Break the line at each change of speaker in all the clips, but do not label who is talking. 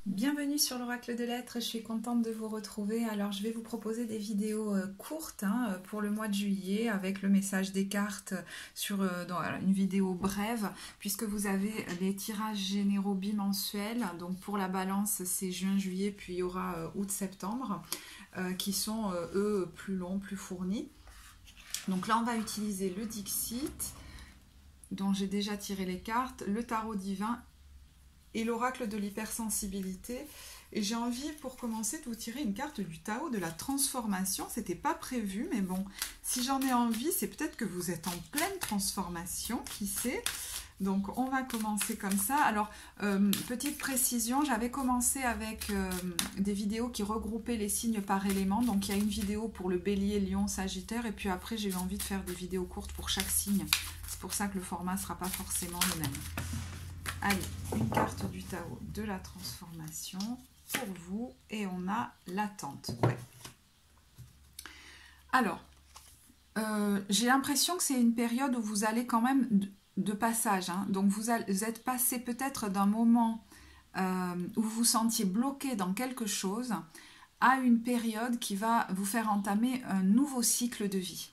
Bienvenue sur l'Oracle de Lettres, je suis contente de vous retrouver. Alors je vais vous proposer des vidéos courtes pour le mois de juillet avec le message des cartes dans une vidéo brève puisque vous avez les tirages généraux bimensuels. Donc pour la balance c'est juin-juillet puis il y aura août-septembre qui sont eux plus longs, plus fournis. Donc là on va utiliser le Dixit dont j'ai déjà tiré les cartes, le tarot divin et l'oracle de l'hypersensibilité. Et j'ai envie, pour commencer, de vous tirer une carte du Tao de la transformation. C'était pas prévu, mais bon, si j'en ai envie, c'est peut-être que vous êtes en pleine transformation, qui sait. Donc, on va commencer comme ça. Alors, petite précision, j'avais commencé avec des vidéos qui regroupaient les signes par élément. Donc, il y a une vidéo pour le Bélier, Lion, Sagittaire. Et puis après, j'ai eu envie de faire des vidéos courtes pour chaque signe. C'est pour ça que le format ne sera pas forcément le même. Allez, une carte du Tao de la transformation pour vous et on a l'attente. Ouais. Alors, j'ai l'impression que c'est une période où vous allez quand même de passage. Donc, vous êtes passé peut-être d'un moment où vous vous sentiez bloqué dans quelque chose à une période qui va vous faire entamer un nouveau cycle de vie.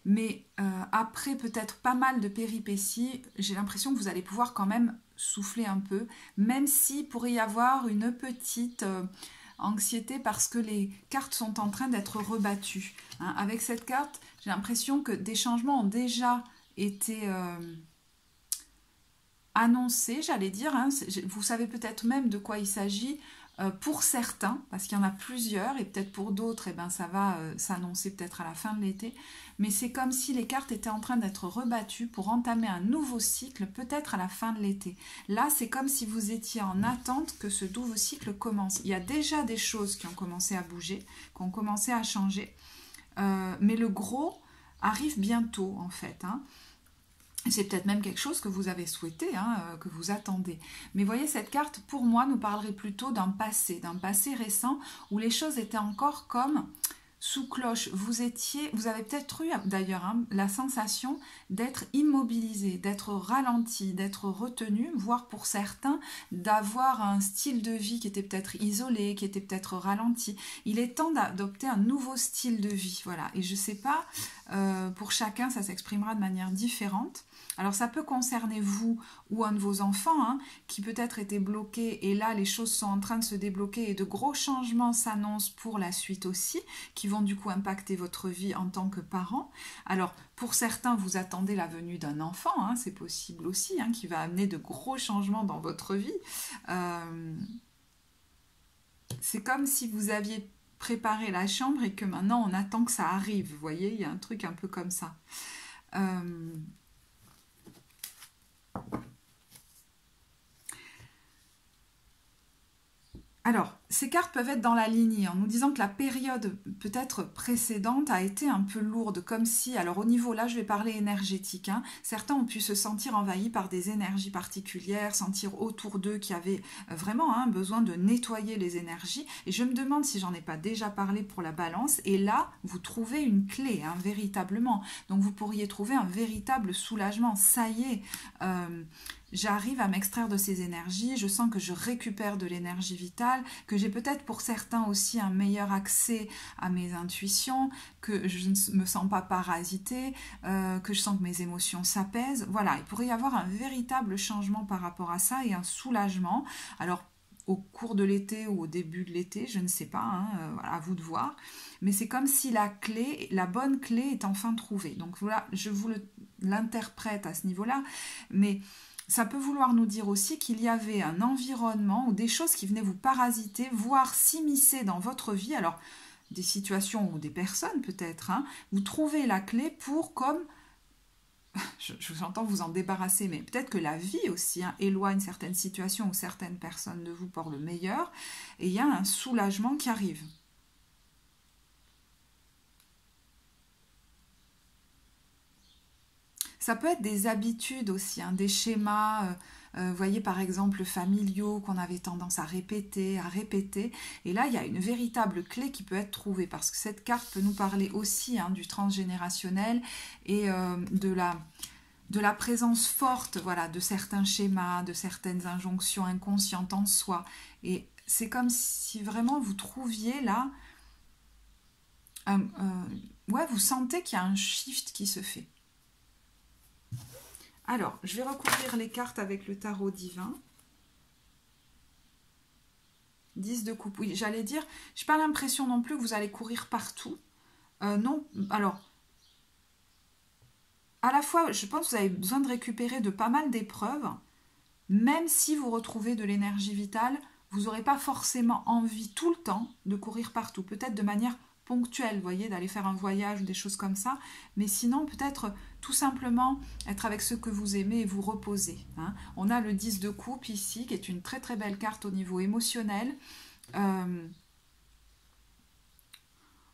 Mais après peut-être pas mal de péripéties, j'ai l'impression que vous allez pouvoir quand même souffler un peu, même s'il pourrait y avoir une petite anxiété parce que les cartes sont en train d'être rebattues. Avec cette carte, j'ai l'impression que des changements ont déjà été annoncés, j'allais dire. Vous savez peut-être même de quoi il s'agit. Pour certains, parce qu'il y en a plusieurs, et peut-être pour d'autres, ça va s'annoncer peut-être à la fin de l'été, mais c'est comme si les cartes étaient en train d'être rebattues pour entamer un nouveau cycle, peut-être à la fin de l'été. Là, c'est comme si vous étiez en attente que ce nouveau cycle commence. Il y a déjà des choses qui ont commencé à bouger, qui ont commencé à changer, mais le gros arrive bientôt, en fait. C'est peut-être même quelque chose que vous avez souhaité, que vous attendez. Mais voyez, cette carte, pour moi, nous parlerait plutôt d'un passé récent, où les choses étaient encore comme sous cloche. Vous avez peut-être eu d'ailleurs la sensation d'être immobilisé, d'être ralenti, d'être retenu, voire pour certains, d'avoir un style de vie qui était peut-être isolé, qui était peut-être ralenti. Il est temps d'adopter un nouveau style de vie, voilà. Et je ne sais pas, pour chacun, ça s'exprimera de manière différente. Alors ça peut concerner vous ou un de vos enfants qui peut-être était bloqué et là les choses sont en train de se débloquer et de gros changements s'annoncent pour la suite aussi qui vont du coup impacter votre vie en tant que parent. Alors pour certains vous attendez la venue d'un enfant, c'est possible aussi, qui va amener de gros changements dans votre vie. C'est comme si vous aviez préparé la chambre et que maintenant on attend que ça arrive, vous voyez, il y a un truc un peu comme ça. Alors, ces cartes peuvent être dans la lignée en nous disant que la période peut-être précédente a été un peu lourde, comme si, alors au niveau, là je vais parler énergétique, certains ont pu se sentir envahis par des énergies particulières, sentir autour d'eux qu'il y avait vraiment besoin de nettoyer les énergies, et je me demande si j'en ai pas déjà parlé pour la balance, et là vous trouvez une clé, véritablement, donc vous pourriez trouver un véritable soulagement, ça y est, j'arrive à m'extraire de ces énergies, je sens que je récupère de l'énergie vitale, que j'ai peut-être pour certains aussi un meilleur accès à mes intuitions, que je ne me sens pas parasitée, que je sens que mes émotions s'apaisent. Voilà, il pourrait y avoir un véritable changement par rapport à ça et un soulagement. Alors, au cours de l'été ou au début de l'été, je ne sais pas, voilà, à vous de voir. Mais c'est comme si la clé, la bonne clé est enfin trouvée. Donc voilà, je vous l'interprète à ce niveau-là, mais ça peut vouloir nous dire aussi qu'il y avait un environnement ou des choses qui venaient vous parasiter, voire s'immiscer dans votre vie. Alors, des situations ou des personnes peut-être. Vous trouvez la clé pour comme... J'entends vous en débarrasser, mais peut-être que la vie aussi éloigne certaines situations ou certaines personnes de vous pour le meilleur. Et il y a un soulagement qui arrive. Ça peut être des habitudes aussi, des schémas, vous voyez par exemple familiaux qu'on avait tendance à répéter. Et là, il y a une véritable clé qui peut être trouvée parce que cette carte peut nous parler aussi du transgénérationnel et de la présence forte, voilà, de certains schémas, de certaines injonctions inconscientes en soi. Et c'est comme si vraiment vous trouviez là, ouais, vous sentez qu'il y a un shift qui se fait. Alors, je vais recouvrir les cartes avec le tarot divin. 10 de coupe. Oui, j'allais dire, je n'ai pas l'impression non plus que vous allez courir partout. Non, alors, à la fois, je pense que vous avez besoin de récupérer de pas mal d'épreuves. Même si vous retrouvez de l'énergie vitale, vous n'aurez pas forcément envie tout le temps de courir partout. Peut-être de manière ponctuelle, vous voyez, d'aller faire un voyage ou des choses comme ça. Mais sinon, peut-être tout simplement être avec ceux que vous aimez et vous reposer. Hein. On a le 10 de coupe ici, qui est une très très belle carte au niveau émotionnel,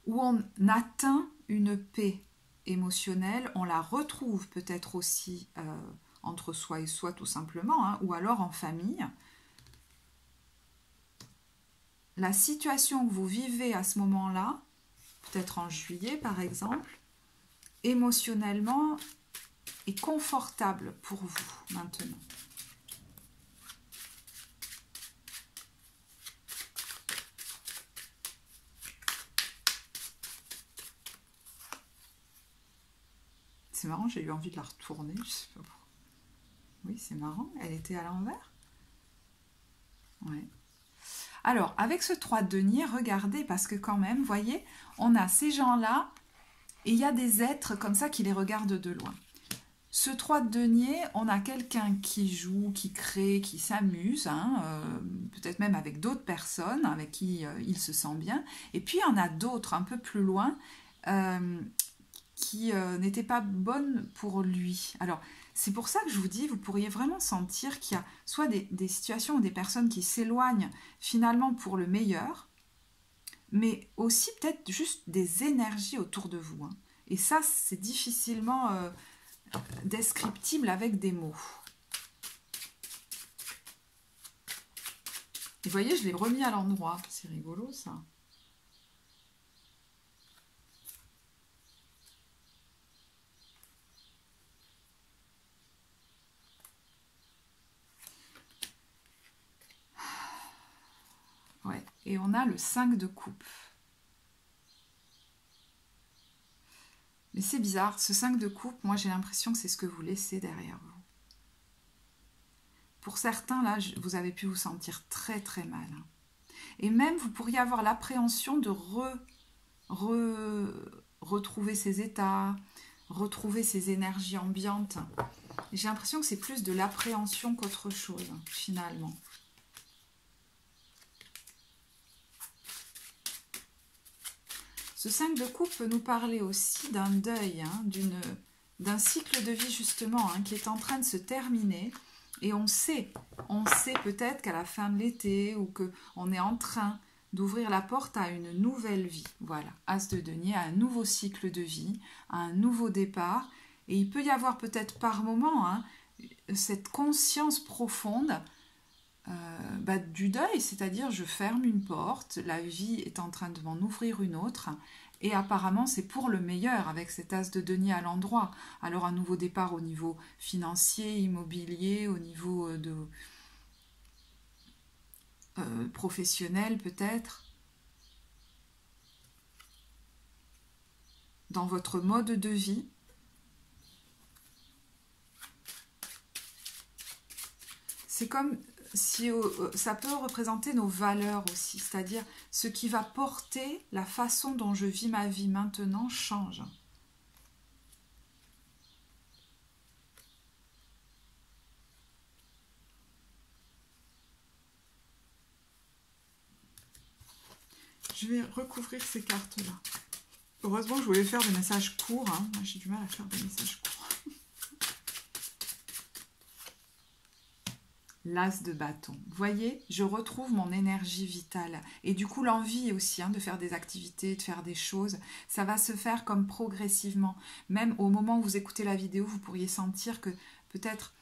où on atteint une paix émotionnelle. On la retrouve peut-être aussi entre soi et soi tout simplement, hein, ou alors en famille. La situation que vous vivez à ce moment-là, peut-être en juillet par exemple, émotionnellement est confortable pour vous maintenant. C'est marrant, j'ai eu envie de la retourner, je sais pas pourquoi. Oui, c'est marrant, elle était à l'envers. Ouais. Alors, avec ce 3 de denier, regardez, parce que quand même, vous voyez, on a ces gens-là, et il y a des êtres comme ça qui les regardent de loin. Ce 3 de denier, on a quelqu'un qui joue, qui crée, qui s'amuse, hein, peut-être même avec d'autres personnes avec qui il se sent bien. Et puis, il y en a d'autres un peu plus loin qui n'étaient pas bonnes pour lui. Alors, c'est pour ça que je vous dis, vous pourriez vraiment sentir qu'il y a soit des situations ou des personnes qui s'éloignent finalement pour le meilleur, mais aussi peut-être juste des énergies autour de vous. Hein. Et ça, c'est difficilement descriptible avec des mots. Et vous voyez, je l'ai remis à l'endroit. C'est rigolo, ça. Ouais, et on a le 5 de coupe. Mais c'est bizarre, ce 5 de coupe, moi j'ai l'impression que c'est ce que vous laissez derrière vous. Pour certains, là, vous avez pu vous sentir très très mal. Et même, vous pourriez avoir l'appréhension de retrouver ces états, retrouver ces énergies ambiantes. J'ai l'impression que c'est plus de l'appréhension qu'autre chose, finalement. Ce 5 de coupe peut nous parler aussi d'un deuil, hein, d'un cycle de vie justement hein, qui est en train de se terminer. Et on sait peut-être qu'à la fin de l'été ou qu'on est en train d'ouvrir la porte à une nouvelle vie. Voilà, As de denier, à un nouveau cycle de vie, à un nouveau départ. Et il peut y avoir peut-être par moment hein, cette conscience profonde du deuil, c'est-à-dire je ferme une porte, la vie est en train de m'en ouvrir une autre, et apparemment c'est pour le meilleur avec cet as de denier à l'endroit. Alors un nouveau départ au niveau financier, immobilier, au niveau professionnel peut-être, dans votre mode de vie. C'est comme si ça peut représenter nos valeurs aussi, c'est-à-dire ce qui va porter la façon dont je vis ma vie maintenant change. Je vais recouvrir ces cartes-là. Heureusement, je voulais faire des messages courts. Hein. J'ai du mal à faire des messages courts. L'as de bâton. Vous voyez, je retrouve mon énergie vitale. Et du coup, l'envie aussi hein, de faire des activités, de faire des choses, ça va se faire comme progressivement. Même au moment où vous écoutez la vidéo, vous pourriez sentir que peut-être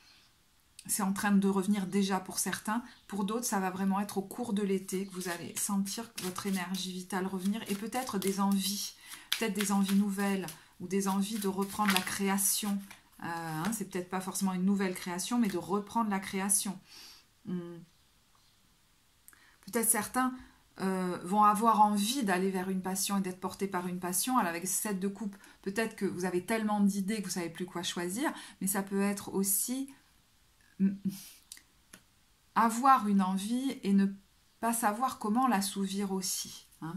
c'est en train de revenir déjà pour certains. Pour d'autres, ça va vraiment être au cours de l'été que vous allez sentir votre énergie vitale revenir. Et peut-être des envies nouvelles ou des envies de reprendre la création. Hein, c'est peut-être pas forcément une nouvelle création, mais de reprendre la création. Peut-être certains vont avoir envie d'aller vers une passion et d'être portés par une passion. Alors avec 7 de coupe, peut-être que vous avez tellement d'idées que vous ne savez plus quoi choisir, mais ça peut être aussi avoir une envie et ne pas savoir comment l'assouvir aussi, hein,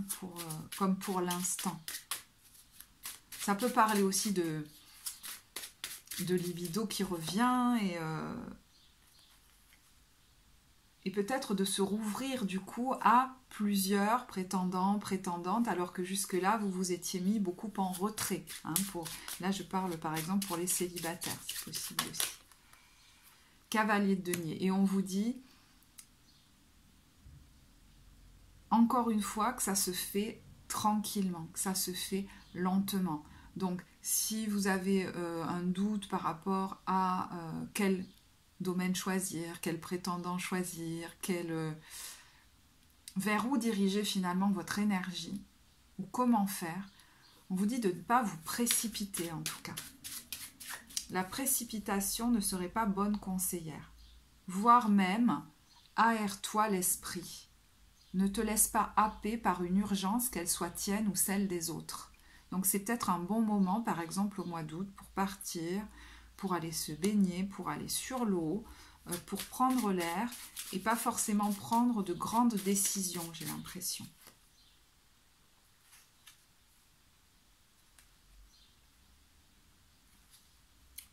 comme pour l'instant. Ça peut parler aussi de libido qui revient et peut-être de se rouvrir du coup à plusieurs prétendants, prétendantes, alors que jusque-là, vous vous étiez mis beaucoup en retrait. Hein, là, je parle par exemple pour les célibataires, c'est possible aussi. Cavalier de denier. Et on vous dit, encore une fois, que ça se fait tranquillement, que ça se fait lentement. Donc, si vous avez un doute par rapport à quel domaine choisir, quel prétendant choisir, vers où diriger finalement votre énergie, ou comment faire, on vous dit de ne pas vous précipiter en tout cas. La précipitation ne serait pas bonne conseillère, voire même aère-toi l'esprit. Ne te laisse pas happer par une urgence, qu'elle soit tienne ou celle des autres. Donc c'est peut-être un bon moment, par exemple au mois d'août, pour partir, pour aller se baigner, pour aller sur l'eau, pour prendre l'air et pas forcément prendre de grandes décisions, j'ai l'impression.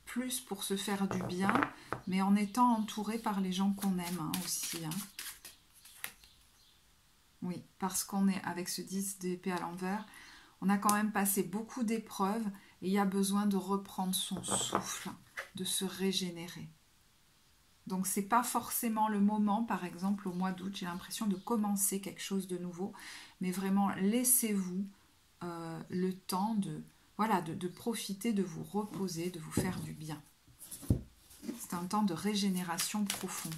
Plus pour se faire du bien, mais en étant entouré par les gens qu'on aime hein, aussi. Hein. Oui, parce qu'on est avec ce 10 d'épée à l'envers, on a quand même passé beaucoup d'épreuves et il y a besoin de reprendre son souffle, de se régénérer. Donc c'est pas forcément le moment, par exemple au mois d'août, j'ai l'impression de commencer quelque chose de nouveau, mais vraiment laissez-vous le temps de profiter, de vous reposer, de vous faire du bien. C'est un temps de régénération profonde.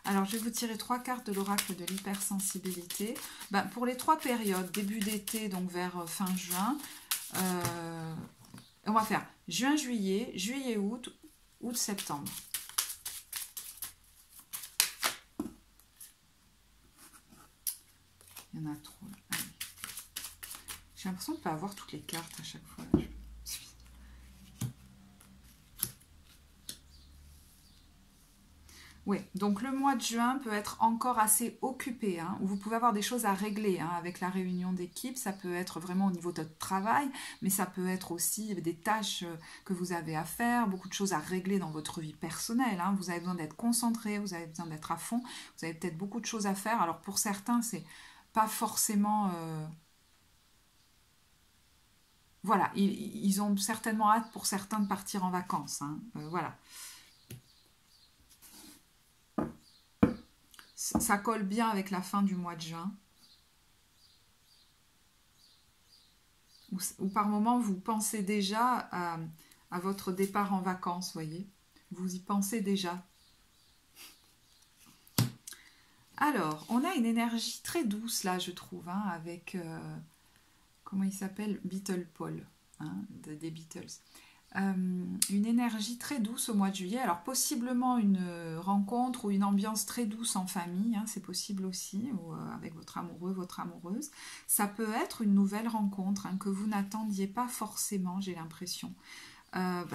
Alors, je vais vous tirer 3 cartes de l'oracle de l'hypersensibilité. Pour les 3 périodes, début d'été, donc vers fin juin, on va faire juin-juillet, juillet-août, août-septembre. Il y en a trop. Allez. J'ai l'impression de ne pas avoir toutes les cartes à chaque fois. Oui, donc le mois de juin peut être encore assez occupé, hein, où vous pouvez avoir des choses à régler hein, avec la réunion d'équipe. Ça peut être vraiment au niveau de votre travail, mais ça peut être aussi des tâches que vous avez à faire, beaucoup de choses à régler dans votre vie personnelle. Hein. Vous avez besoin d'être concentré, vous avez besoin d'être à fond, vous avez peut-être beaucoup de choses à faire. Alors pour certains, c'est pas forcément... Voilà, ils ont certainement hâte pour certains de partir en vacances. Hein, voilà. Ça colle bien avec la fin du mois de juin. Ou par moment, vous pensez déjà à votre départ en vacances, voyez. Vous y pensez déjà. Alors, on a une énergie très douce, là, je trouve, hein, avec... comment il s'appelle? Beatle Paul, hein, des Beatles. Une énergie très douce au mois de juillet. Alors possiblement une rencontre ou une ambiance très douce en famille, hein, c'est possible aussi, ou avec votre amoureux, votre amoureuse. Ça peut être une nouvelle rencontre hein, que vous n'attendiez pas forcément, j'ai l'impression.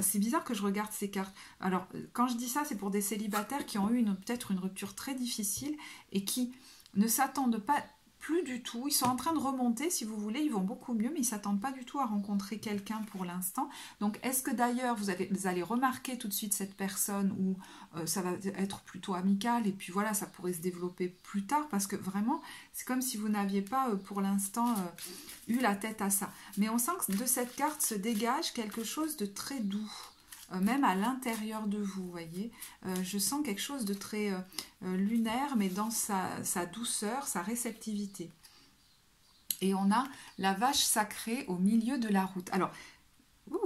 C'est bizarre que je regarde ces cartes. Alors quand je dis ça, c'est pour des célibataires qui ont eu peut-être une rupture très difficile et qui ne s'attendent pas plus du tout, ils sont en train de remonter si vous voulez, ils vont beaucoup mieux, mais ils ne s'attendent pas du tout à rencontrer quelqu'un pour l'instant. Donc est-ce que d'ailleurs vous allez remarquer tout de suite cette personne ou ça va être plutôt amical et puis voilà, ça pourrait se développer plus tard parce que vraiment, c'est comme si vous n'aviez pas pour l'instant eu la tête à ça. Mais on sent que de cette carte se dégage quelque chose de très doux. Même à l'intérieur de vous, vous voyez. Je sens quelque chose de très lunaire, mais dans sa douceur, sa réceptivité. Et on a la vache sacrée au milieu de la route. Alors,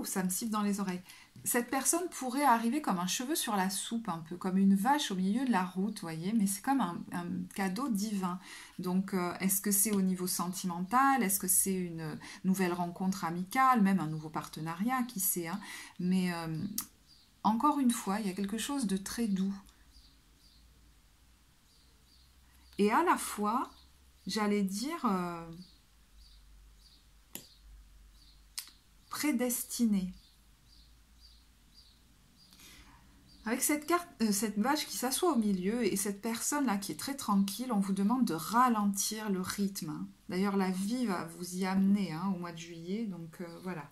ça me siffle dans les oreilles. Cette personne pourrait arriver comme un cheveu sur la soupe, un peu comme une vache au milieu de la route, vous voyez, mais c'est comme un cadeau divin. Donc, est-ce que c'est au niveau sentimental? Est-ce que c'est une nouvelle rencontre amicale? Même un nouveau partenariat, qui sait hein. Mais encore une fois, il y a quelque chose de très doux. et à la fois, j'allais dire, prédestiné. Avec cette carte, cette vache qui s'assoit au milieu et cette personne là qui est très tranquille, on vous demande de ralentir le rythme, hein. D'ailleurs, la vie va vous y amener, hein, au mois de juillet, donc voilà.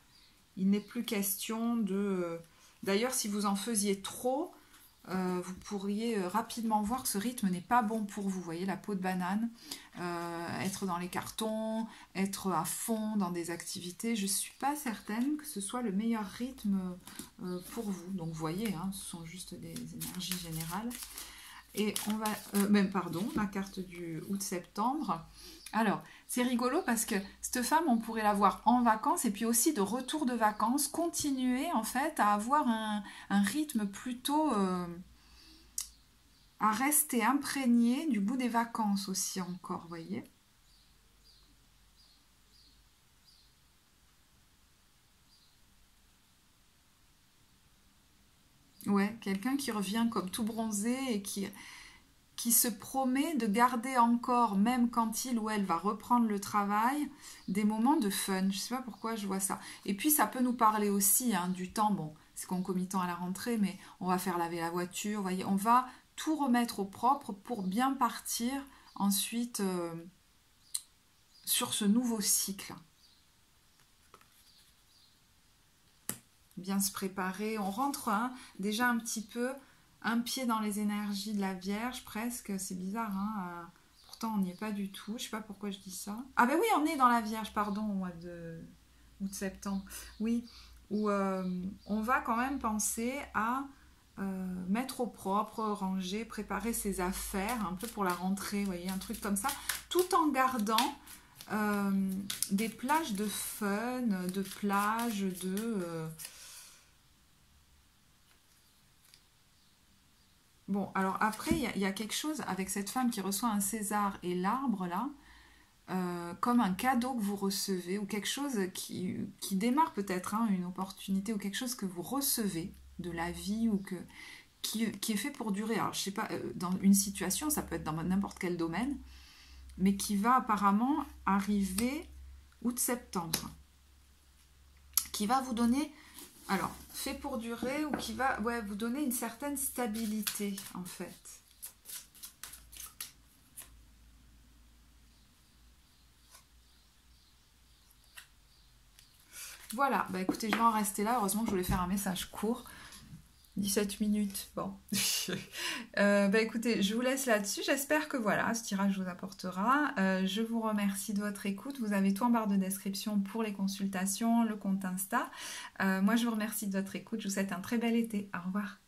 Il n'est plus question de... D'ailleurs, si vous en faisiez trop, vous pourriez rapidement voir que ce rythme n'est pas bon pour vous. Vous voyez, la peau de banane, être dans les cartons, être à fond dans des activités, je ne suis pas certaine que ce soit le meilleur rythme pour vous. Donc, vous voyez, hein, ce sont juste des énergies générales. Et on va... même, pardon, la carte du août-septembre. Alors, c'est rigolo parce que cette femme, on pourrait la voir en vacances et puis aussi de retour de vacances, continuer en fait à avoir un rythme plutôt à rester imprégné du goût des vacances aussi encore, vous voyez. Ouais, quelqu'un qui revient comme tout bronzé et qui se promet de garder encore, même quand il ou elle va reprendre le travail, des moments de fun. Je ne sais pas pourquoi je vois ça. Et puis ça peut nous parler aussi, hein, du temps. Bon, c'est concomitant à la rentrée, mais on va faire laver la voiture. Vous voyez, on va tout remettre au propre pour bien partir ensuite sur ce nouveau cycle. Bien se préparer. On rentre, hein, déjà un petit peu un pied dans les énergies de la Vierge presque. C'est bizarre, hein, pourtant on n'y est pas du tout. Je sais pas pourquoi je dis ça. Ah ben oui, on est dans la Vierge, pardon, au mois de août-septembre. Oui, où on va quand même penser à mettre au propre, ranger, préparer ses affaires un peu pour la rentrée, vous voyez, un truc comme ça, tout en gardant des plages de fun, de plages de... Bon, alors après, il y a quelque chose avec cette femme qui reçoit un César et l'arbre, là, comme un cadeau que vous recevez, ou quelque chose qui démarre peut-être, hein, une opportunité, ou quelque chose que vous recevez de la vie, ou qui est fait pour durer. Alors, je sais pas, dans une situation, ça peut être dans n'importe quel domaine, mais qui va apparemment arriver août-septembre, qui va vous donner... Alors, fait pour durer ou qui va vous donner une certaine stabilité, en fait. Voilà, bah écoutez, je vais en rester là. Heureusement que je voulais faire un message court. 17 minutes, bon. Bah écoutez, je vous laisse là-dessus. J'espère que voilà, ce tirage vous apportera. Je vous remercie de votre écoute. Vous avez tout en barre de description pour les consultations, le compte Insta. Moi, je vous remercie de votre écoute. Je vous souhaite un très bel été. Au revoir.